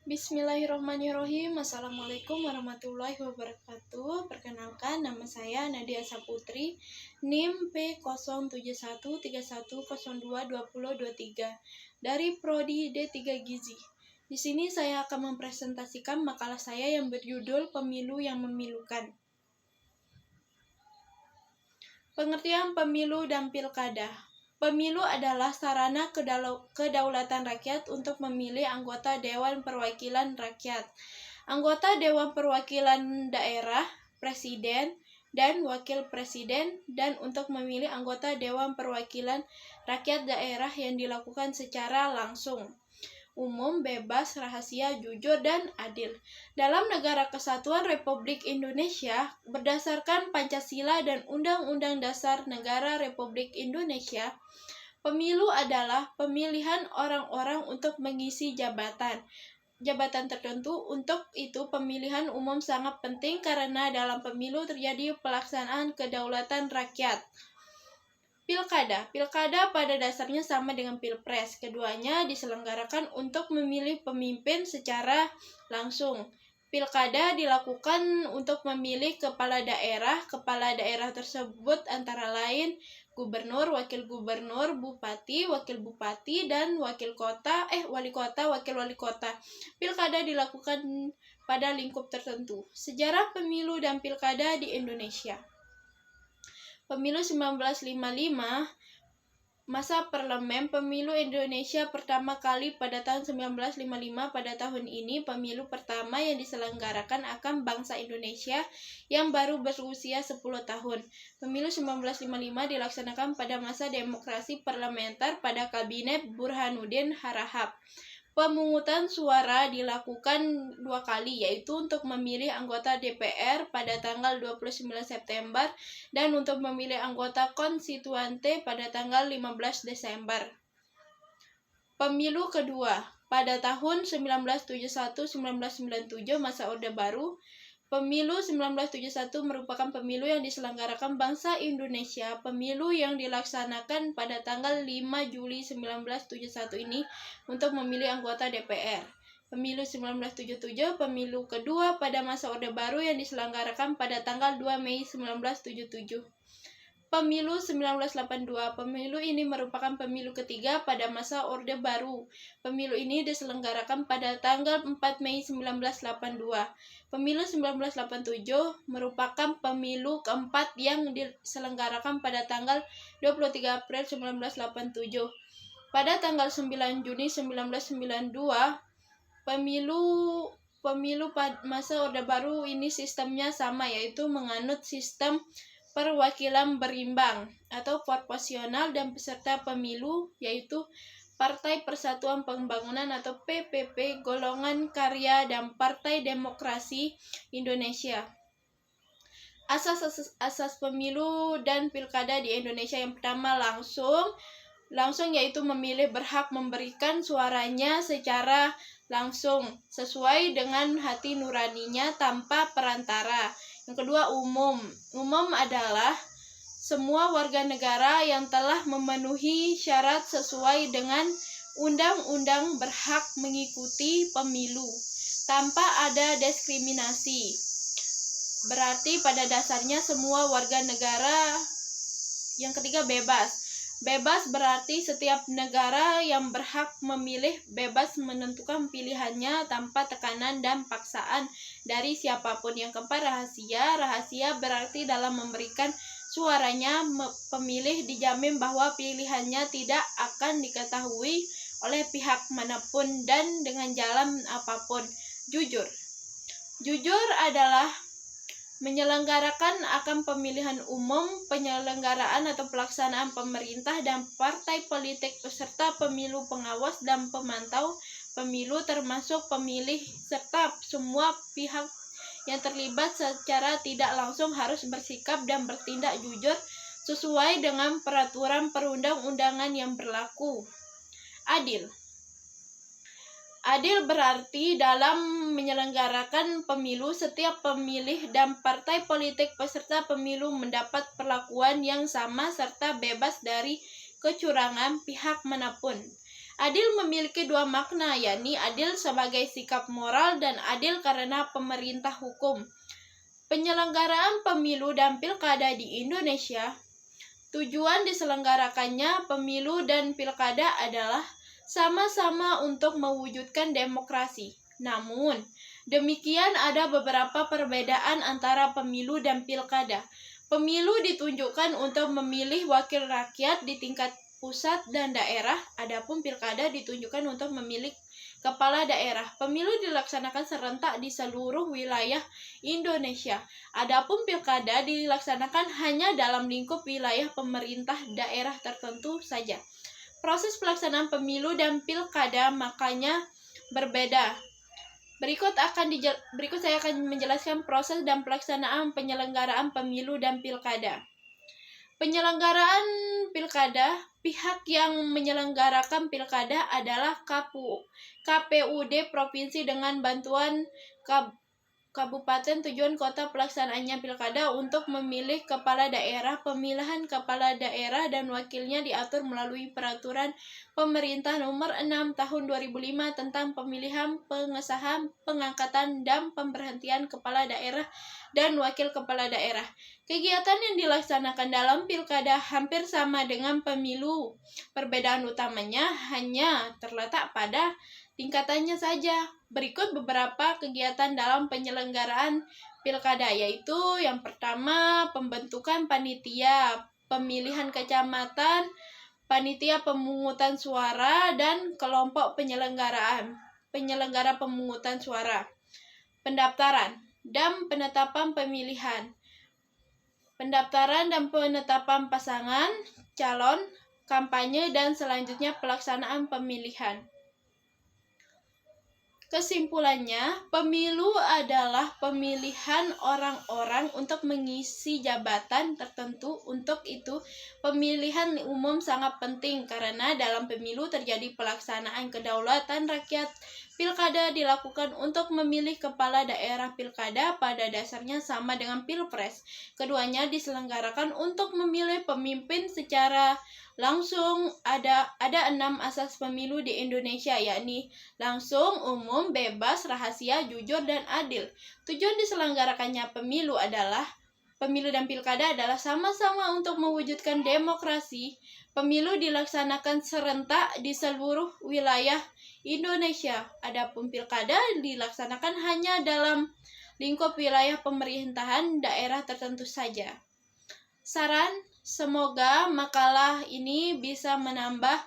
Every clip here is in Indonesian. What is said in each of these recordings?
Bismillahirrahmanirrahim. Assalamualaikum warahmatullahi wabarakatuh. Perkenalkan, nama saya Nadia Saputri, NIM P071131022023 dari Prodi D3 Gizi. Di sini saya akan mempresentasikan makalah saya yang berjudul Pemilu yang Memilukan. Pengertian pemilu dan pilkada. Pemilu adalah sarana kedaulatan rakyat untuk memilih anggota Dewan Perwakilan Rakyat, anggota Dewan Perwakilan Daerah, Presiden, dan Wakil Presiden, dan untuk memilih anggota Dewan Perwakilan Rakyat Daerah yang dilakukan secara langsung, umum, bebas, rahasia, jujur, dan adil. Dalam Negara Kesatuan Republik Indonesia, berdasarkan Pancasila dan Undang-Undang Dasar Negara Republik Indonesia, pemilu adalah pemilihan orang-orang untuk mengisi jabatan tertentu. Untuk itu, pemilihan umum sangat penting karena dalam pemilu terjadi pelaksanaan kedaulatan rakyat. Pilkada pada dasarnya sama dengan pilpres. Keduanya diselenggarakan untuk memilih pemimpin secara langsung. Pilkada dilakukan untuk memilih kepala daerah. Kepala daerah tersebut antara lain gubernur, wakil gubernur, bupati, wakil bupati, dan wali kota, wakil wali kota. Pilkada dilakukan pada lingkup tertentu. Sejarah pemilu dan pilkada di Indonesia. Pemilu 1955, masa parlemen. Pemilu Indonesia pertama kali pada tahun 1955. Pada tahun ini, pemilu pertama yang diselenggarakan akan bangsa Indonesia yang baru berusia 10 tahun. Pemilu 1955 dilaksanakan pada masa demokrasi parlementer pada Kabinet Burhanuddin Harahap. Pemungutan suara dilakukan 2 kali, yaitu untuk memilih anggota DPR pada tanggal 29 September dan untuk memilih anggota konstituante pada tanggal 15 Desember. Pemilu kedua pada tahun 1971-1997 masa Orde Baru. Pemilu 1971 merupakan pemilu yang diselenggarakan bangsa Indonesia. Pemilu yang dilaksanakan pada tanggal 5 Juli 1971 ini untuk memilih anggota DPR. Pemilu 1977, pemilu kedua pada masa Orde Baru yang diselenggarakan pada tanggal 2 Mei 1977. Pemilu 1982, pemilu ini merupakan pemilu ketiga pada masa Orde Baru. Pemilu ini diselenggarakan pada tanggal 4 Mei 1982. Pemilu 1987 merupakan pemilu keempat yang diselenggarakan pada tanggal 23 April 1987. Pada tanggal 9 Juni 1992, pemilu pada masa Orde Baru ini sistemnya sama, yaitu menganut sistem perwakilan berimbang atau proporsional, dan peserta pemilu yaitu Partai Persatuan Pembangunan atau PPP, Golongan Karya, dan Partai Demokrasi Indonesia. Asas pemilu dan pilkada di Indonesia. Yang pertama, langsung yaitu memilih berhak memberikan suaranya secara langsung sesuai dengan hati nuraninya tanpa perantara. Yang kedua, umum adalah semua warga negara yang telah memenuhi syarat sesuai dengan undang-undang berhak mengikuti pemilu tanpa ada diskriminasi. Berarti pada dasarnya semua warga negara. Yang ketiga, bebas. Bebas berarti setiap negara yang berhak memilih bebas menentukan pilihannya tanpa tekanan dan paksaan dari siapapun. Yang keempat, rahasia. Rahasia berarti dalam memberikan suaranya pemilih dijamin bahwa pilihannya tidak akan diketahui oleh pihak manapun dan dengan jalan apapun. Jujur adalah menyelenggarakan akan pemilihan umum, penyelenggaraan atau pelaksanaan pemerintah dan partai politik peserta pemilu, pengawas dan pemantau pemilu termasuk pemilih, serta semua pihak yang terlibat secara tidak langsung harus bersikap dan bertindak jujur sesuai dengan peraturan perundang-undangan yang berlaku. Adil berarti dalam menyelenggarakan pemilu, setiap pemilih dan partai politik peserta pemilu mendapat perlakuan yang sama serta bebas dari kecurangan pihak manapun. Adil memiliki dua makna, yakni adil sebagai sikap moral dan adil karena pemerintah hukum. Penyelenggaraan pemilu dan pilkada di Indonesia. Tujuan diselenggarakannya pemilu dan pilkada adalah sama-sama untuk mewujudkan demokrasi. Namun, demikian ada beberapa perbedaan antara pemilu dan pilkada. Pemilu ditunjukkan untuk memilih wakil rakyat di tingkat pusat dan daerah, adapun pilkada ditunjukkan untuk memilih kepala daerah. Pemilu dilaksanakan serentak di seluruh wilayah Indonesia. Adapun pilkada dilaksanakan hanya dalam lingkup wilayah pemerintah daerah tertentu saja. Proses pelaksanaan pemilu dan pilkada makanya berbeda. Berikut saya akan menjelaskan proses dan pelaksanaan penyelenggaraan pemilu dan pilkada. Penyelenggaraan pilkada, pihak yang menyelenggarakan pilkada adalah KPUD Provinsi dengan bantuan Kabupaten. Tujuan kota pelaksanaannya pilkada untuk memilih kepala daerah. Pemilihan kepala daerah dan wakilnya diatur melalui Peraturan Pemerintah Nomor 6 Tahun 2005 tentang pemilihan, pengesahan, pengangkatan, dan pemberhentian kepala daerah dan wakil kepala daerah. Kegiatan yang dilaksanakan dalam pilkada hampir sama dengan pemilu. Perbedaan utamanya hanya terletak pada tingkatannya saja. Berikut beberapa kegiatan dalam penyelenggaraan pilkada, yaitu yang pertama, pembentukan panitia, pemilihan kecamatan, panitia pemungutan suara, dan kelompok penyelenggara pemungutan suara, pendaftaran dan penetapan pemilihan, pendaftaran dan penetapan pasangan calon, kampanye, dan selanjutnya pelaksanaan pemilihan. Kesimpulannya, pemilu adalah pemilihan orang-orang untuk mengisi jabatan tertentu. Untuk itu, pemilihan umum sangat penting karena dalam pemilu terjadi pelaksanaan kedaulatan rakyat. Pilkada dilakukan untuk memilih kepala daerah. Pilkada pada dasarnya sama dengan pilpres. Keduanya diselenggarakan untuk memilih pemimpin secara langsung. Ada 6 asas pemilu di Indonesia, yakni langsung, umum, bebas, rahasia, jujur, dan adil. Tujuan diselenggarakannya pemilu dan pilkada adalah sama-sama untuk mewujudkan demokrasi. Pemilu dilaksanakan serentak di seluruh wilayah Indonesia. Adapun pilkada dilaksanakan hanya dalam lingkup wilayah pemerintahan daerah tertentu saja. Saran, semoga makalah ini bisa menambah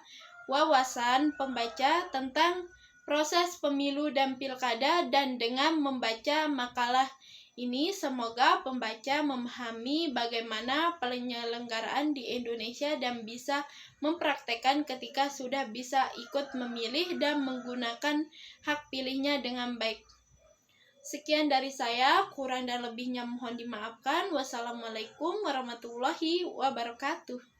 wawasan pembaca tentang proses pemilu dan pilkada, dan dengan membaca makalah ini semoga pembaca memahami bagaimana penyelenggaraan di Indonesia dan bisa mempraktekkan ketika sudah bisa ikut memilih dan menggunakan hak pilihnya dengan baik. Sekian dari saya, kurang dan lebihnya mohon dimaafkan. Wassalamualaikum warahmatullahi wabarakatuh.